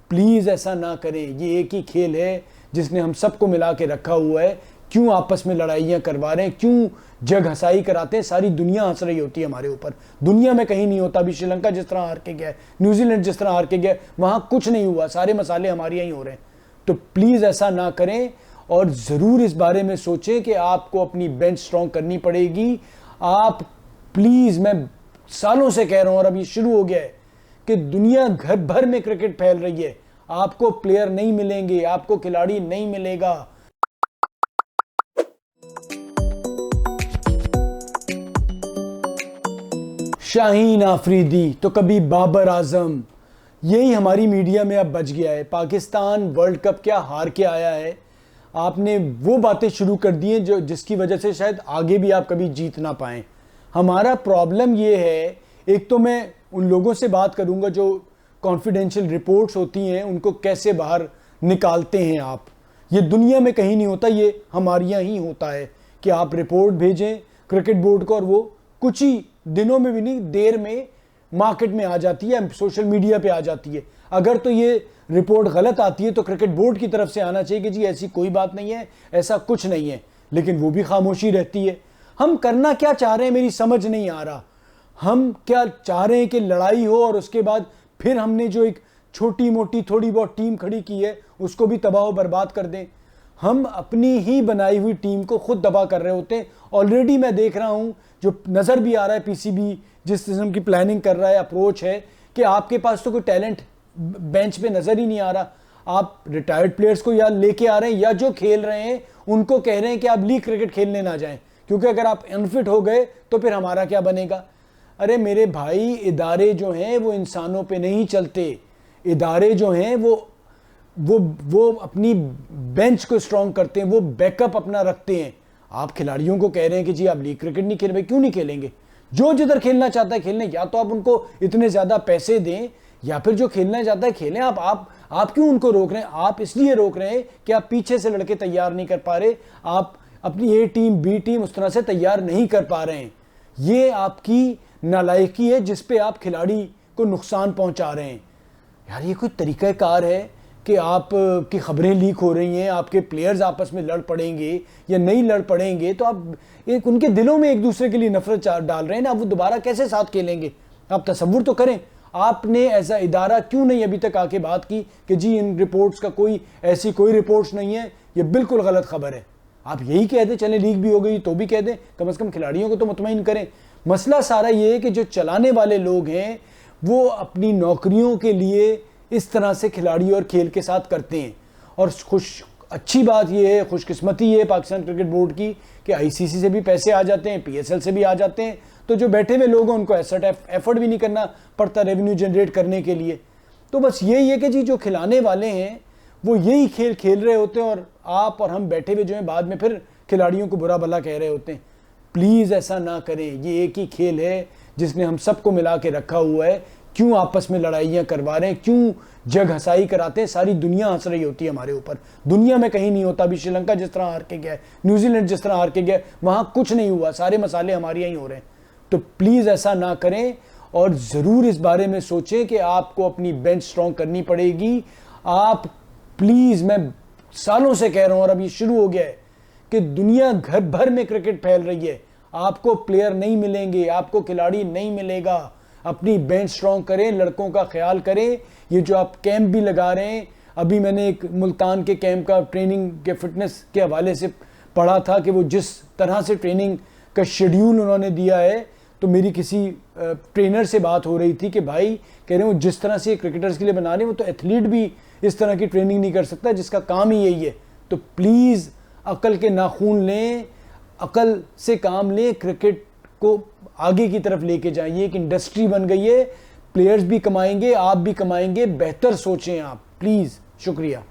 Please ऐसा ना करें। ये एक ही खेल है जिसने हम सबको मिला के रखा हुआ है। क्यों आपस में लड़ाइयाँ करवा रहे हैं, क्यों जग हंसाई कराते हैं? सारी दुनिया हंस रही होती है हमारे ऊपर। दुनिया में कहीं नहीं होता। अभी श्रीलंका जिस तरह हार के गया, न्यूजीलैंड जिस तरह हार के गया, वहाँ कुछ नहीं हुआ। सारे मसाले हमारे यहाँ ही हो रहे हैं। तो प्लीज़ ऐसा ना करें और ज़रूर इस बारे में सोचें कि आपको अपनी बेंच स्ट्रॉन्ग करनी पड़ेगी। आप प्लीज़, मैं सालों से कह रहा हूँ और अब ये शुरू हो गया है कि दुनिया घर भर में क्रिकेट फैल रही है। आपको प्लेयर नहीं मिलेंगे, आपको खिलाड़ी नहीं मिलेगा। शाहीन आफरीदी तो कभी बाबर आजम, यही हमारी मीडिया में अब बच गया है। पाकिस्तान वर्ल्ड कप क्या हार के आया है, आपने वो बातें शुरू कर दी हैं जो जिसकी वजह से शायद आगे भी आप कभी जीत ना पाएं। हमारा प्रॉब्लम ये है, एक तो मैं उन लोगों से बात करूंगा जो कॉन्फिडेंशियल रिपोर्ट्स होती हैं उनको कैसे बाहर निकालते हैं आप। ये दुनिया में कहीं नहीं होता, ये हमारे यहाँ ही होता है कि आप रिपोर्ट भेजें क्रिकेट बोर्ड को और वो कुछ ही दिनों में भी नहीं, देर में मार्केट में आ जाती है, सोशल मीडिया पे आ जाती है। अगर तो ये रिपोर्ट गलत आती है तो क्रिकेट बोर्ड की तरफ से आना चाहिए कि जी ऐसी कोई बात नहीं है, ऐसा कुछ नहीं है, लेकिन वो भी खामोशी रहती है। हम करना क्या चाह रहे हैं मेरी समझ नहीं आ रहा। हम क्या चाह रहे हैं कि लड़ाई हो और उसके बाद फिर हमने जो एक छोटी मोटी थोड़ी बहुत टीम खड़ी की है उसको भी तबाह बर्बाद कर दें। हम अपनी ही बनाई हुई टीम को खुद दबा कर रहे होते हैं। ऑलरेडी मैं देख रहा हूं, जो नज़र भी आ रहा है, पीसीबी जिस किस्म की प्लानिंग कर रहा है, अप्रोच है कि आपके पास तो कोई टैलेंट बेंच पे नज़र ही नहीं आ रहा। आप रिटायर्ड प्लेयर्स को या लेके आ रहे हैं या जो खेल रहे हैं उनको कह रहे हैं कि आप लीग क्रिकेट खेलने ना जाएं, क्योंकि अगर आप अनफिट हो गए तो फिर हमारा क्या बनेगा। अरे मेरे भाई, इदारे जो हैं वो इंसानों पे नहीं चलते। इदारे जो हैं वो अपनी बेंच को स्ट्रॉन्ग करते हैं, वो बैकअप अपना रखते हैं। आप खिलाड़ियों को कह रहे हैं कि जी आप लीग क्रिकेट नहीं खेल रहे, क्यों नहीं खेलेंगे? जो जिधर खेलना चाहता है खेलने, या तो आप उनको इतने ज़्यादा पैसे दें या फिर जो खेलना चाहता है खेलें। आप क्यों उनको रोक रहे हैं? आप इसलिए रोक रहे हैं कि आप पीछे से लड़के तैयार नहीं कर पा रहे, आप अपनी ए टीम बी टीम उस तरह से तैयार नहीं कर पा रहे हैं। ये आपकी नालायकी है जिस पे आप खिलाड़ी को नुकसान पहुंचा रहे हैं। यार ये कोई तरीक़ाकार है कि आप की खबरें लीक हो रही हैं, आपके प्लेयर्स आपस में लड़ पड़ेंगे या नहीं लड़ पड़ेंगे तो आप एक उनके दिलों में एक दूसरे के लिए नफरत डाल रहे हैं ना, वो दोबारा कैसे साथ खेलेंगे? आप तसव्वुर तो करें। आपने ऐसा इदारा क्यों नहीं अभी तक आके बात की कि जी इन रिपोर्ट्स का ऐसी कोई रिपोर्ट्स नहीं है, ये बिल्कुल गलत खबर है। आप यही कह दें, चले लीक भी हो गई तो भी कह दें, कम से कम खिलाड़ियों को तो मुतमईन करें। मसला सारा ये है कि जो चलाने वाले लोग हैं वो अपनी नौकरियों के लिए इस तरह से खिलाड़ी और खेल के साथ करते हैं। और अच्छी बात यह है, खुशकिस्मती ये है पाकिस्तान क्रिकेट बोर्ड की कि आईसीसी से भी पैसे आ जाते हैं, पीएसएल से भी आ जाते हैं, तो जो बैठे हुए लोग हैं उनको ऐसा एफर्ट भी नहीं करना पड़ता रेवेन्यू जनरेट करने के लिए। तो बस यही है कि जी जो खिलाने वाले हैं वो यही खेल खेल रहे होते हैं और आप और हम बैठे हुए जो हैं बाद में फिर खिलाड़ियों को बुरा भला कह रहे होते हैं। प्लीज़ ऐसा ना करें। ये एक ही खेल है जिसने हम सबको मिला के रखा हुआ है। क्यों आपस में लड़ाइयाँ करवा रहे हैं, क्यों जग हंसाई कराते हैं? सारी दुनिया हंस रही होती है हमारे ऊपर। दुनिया में कहीं नहीं होता। अभी श्रीलंका जिस तरह हार के गया, न्यूजीलैंड जिस तरह हार के गया, वहाँ कुछ नहीं हुआ। सारे मसाले हमारे यहाँ ही हो रहे हैं। तो प्लीज़ ऐसा ना करें और ज़रूर इस बारे में सोचें कि आपको अपनी बेंच स्ट्रॉन्ग करनी पड़ेगी। आप प्लीज़, मैं सालों से कह रहा हूँ और अब ये शुरू हो गया है कि दुनिया घर भर में क्रिकेट फैल रही है। आपको प्लेयर नहीं मिलेंगे, आपको खिलाड़ी नहीं मिलेगा। अपनी बेंच स्ट्रॉन्ग करें, लड़कों का ख्याल करें। ये जो आप कैंप भी लगा रहे हैं, अभी मैंने एक मुल्तान के कैंप का ट्रेनिंग के फिटनेस के हवाले से पढ़ा था कि वो जिस तरह से ट्रेनिंग का शेड्यूल उन्होंने दिया है, तो मेरी किसी ट्रेनर से बात हो रही थी कि भाई कह रहे हो जिस तरह से क्रिकेटर्स के लिए बना रहे हैं वो तो एथलीट भी इस तरह की ट्रेनिंग नहीं कर सकता जिसका काम ही यही है। तो प्लीज़ अकल के नाखून लें, अकल से काम लें, क्रिकेट को आगे की तरफ लेके जाएं। ये एक इंडस्ट्री बन गई है, प्लेयर्स भी कमाएंगे, आप भी कमाएंगे। बेहतर सोचें आप, प्लीज़। शुक्रिया।